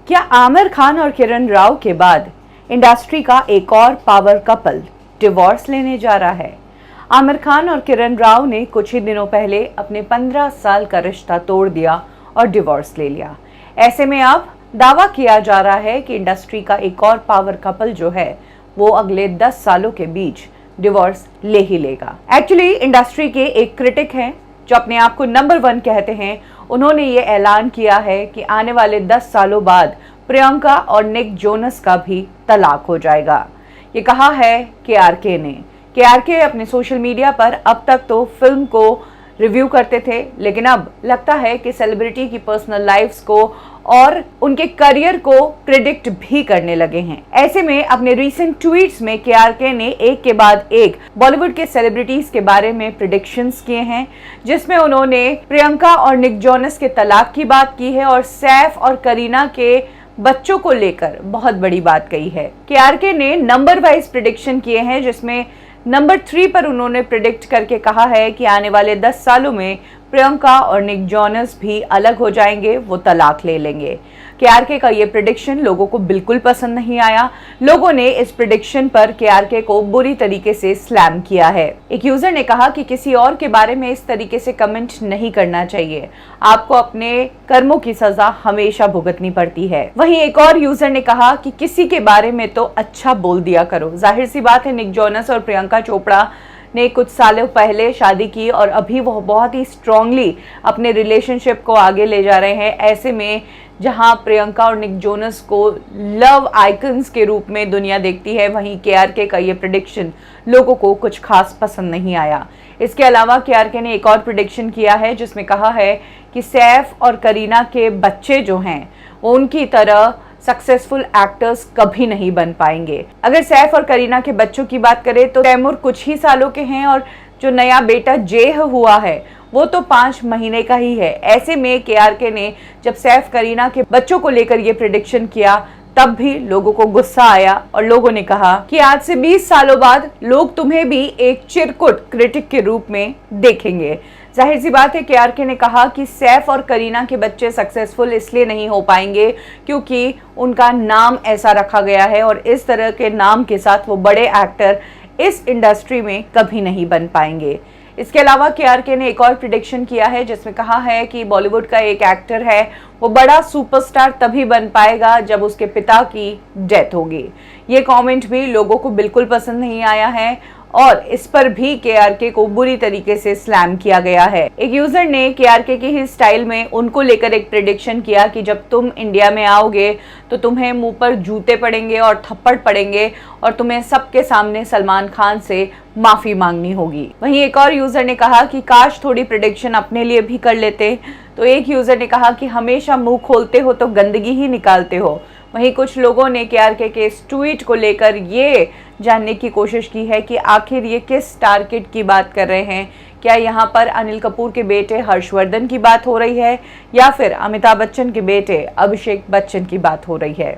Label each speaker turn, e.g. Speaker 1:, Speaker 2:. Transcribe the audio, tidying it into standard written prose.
Speaker 1: क्या आमिर खान और किरण राव के बाद इंडस्ट्री का एक और पावर कपल डिवोर्स लेने जा रहा है? आमिर खान और किरण राव ने कुछ ही दिनों पहले अपने 15 साल का रिश्ता तोड़ दिया और डिवोर्स ले लिया। ऐसे में अब दावा किया जा रहा है कि इंडस्ट्री का एक और पावर कपल जो है वो अगले 10 सालों के बीच डिवोर्स ले ही लेगा। एक्चुअली इंडस्ट्री के एक क्रिटिक हैं जो अपने आप को नंबर 1 कहते हैं। उन्होंने ये ऐलान किया है कि आने वाले 10 सालों बाद प्रियंका और निक जोनस का भी तलाक हो जाएगा। ये कहा है केआरके ने। केआरके अपने सोशल मीडिया पर अब तक तो फिल्म को रिव्यू करते थे, लेकिन अब लगता है कि सेलिब्रिटी की पर्सनल लाइफ्स को और उनके करियर को प्रिडिक्ट भी करने लगे हैं। ऐसे में अपने रीसेंट ट्वीट्स में केआरके ने एक के बाद एक बॉलीवुड के सेलिब्रिटीज के बारे में प्रिडिक्शंस किए हैं, जिसमें उन्होंने प्रियंका और निक जोनस के तलाक की बात की है और सैफ और करीना के बच्चों को लेकर बहुत बड़ी बात कही है। केआरके ने नंबर वाइज प्रिडिक्शन किए हैं, जिसमें नंबर 3 पर उन्होंने प्रिडिक्ट करके कहा है कि आने वाले 10 सालों में प्रियंका और निक जोनस भी अलग हो जाएंगे, वो तलाक ले लेंगे। केआरके का ये प्रिडिक्शन लोगों को बिल्कुल पसंद नहीं आया। लोगों ने इस प्रिडिक्शन पर केआरके को बुरी तरीके से स्लैम किया है। एक यूजर ने कहा कि किसी और के बारे में इस तरीके से कमेंट नहीं करना चाहिए, आपको अपने कर्मों की सजा हमेशा भुगतनी पड़ती है। वहीं एक और यूजर ने कहा कि किसी के बारे में तो अच्छा बोल दिया करो। जाहिर सी बात है, निक जोनस और प्रियंका चोपड़ा ने कुछ सालों पहले शादी की और अभी वो बहुत ही स्ट्रांगली अपने रिलेशनशिप को आगे ले जा रहे हैं। ऐसे में जहां प्रियंका और निक जोनस को लव आइकन्स के रूप में दुनिया देखती है, वहीं केआरके का ये प्रेडिक्शन लोगों को कुछ खास पसंद नहीं आया। इसके अलावा केआरके ने एक और प्रेडिक्शन किया है, जिसमें कहा है कि सैफ और करीना के बच्चे जो हैं वो उनकी तरह सक्सेसफुल एक्टर्स कभी नहीं बन पाएंगे। अगर सैफ और करीना के बच्चों की बात करें तो तैमूर कुछ ही सालों के हैं और जो नया बेटा जेह हुआ है वो तो 5 महीने का ही है। ऐसे में केआरके ने जब सैफ करीना के बच्चों को लेकर ये प्रेडिक्शन किया तब भी लोगों को गुस्सा आया और लोगों ने कहा कि आज से 20 सालों बाद लोग तुम्हें भी एक चिरकुट क्रिटिक के रूप में देखेंगे। जाहिर सी बात है, केआरके ने कहा कि सैफ और करीना के बच्चे सक्सेसफुल इसलिए नहीं हो पाएंगे क्योंकि उनका नाम ऐसा रखा गया है और इस तरह के नाम के साथ वो बड़े एक्टर इस इंडस्ट्री में कभी नहीं बन पाएंगे। इसके अलावा केआरके ने एक और प्रेडिक्शन किया है, जिसमें कहा है कि बॉलीवुड का एक एक्टर है वो बड़ा सुपरस्टार तभी बन पाएगा जब उसके पिता की डेथ होगी। ये कमेंट भी लोगों को बिल्कुल पसंद नहीं आया है और इस पर भी केआरके को बुरी तरीके से स्लैम किया गया है। एक यूजर ने केआरके की ही स्टाइल में उनको लेकर एक प्रेडिक्शन किया कि जब तुम इंडिया में आओगे तो तुम्हें मुंह पर जूते पड़ेंगे और थप्पड़ पड़ेंगे और तुम्हें सबके सामने सलमान खान से माफी मांगनी होगी। वहीं एक और यूजर ने कहा कि काश थोड़ी प्रेडिक्शन अपने लिए भी कर लेते। तो एक यूजर ने कहा कि हमेशा मुंह खोलते हो तो गंदगी ही निकालते हो। वहीं कुछ लोगों ने केआरके के इस ट्वीट को लेकर ये जानने की कोशिश की है कि आखिर ये किस स्टार किड की बात कर रहे हैं। क्या यहाँ पर अनिल कपूर के बेटे हर्षवर्धन की बात हो रही है या फिर अमिताभ बच्चन के बेटे अभिषेक बच्चन की बात हो रही है।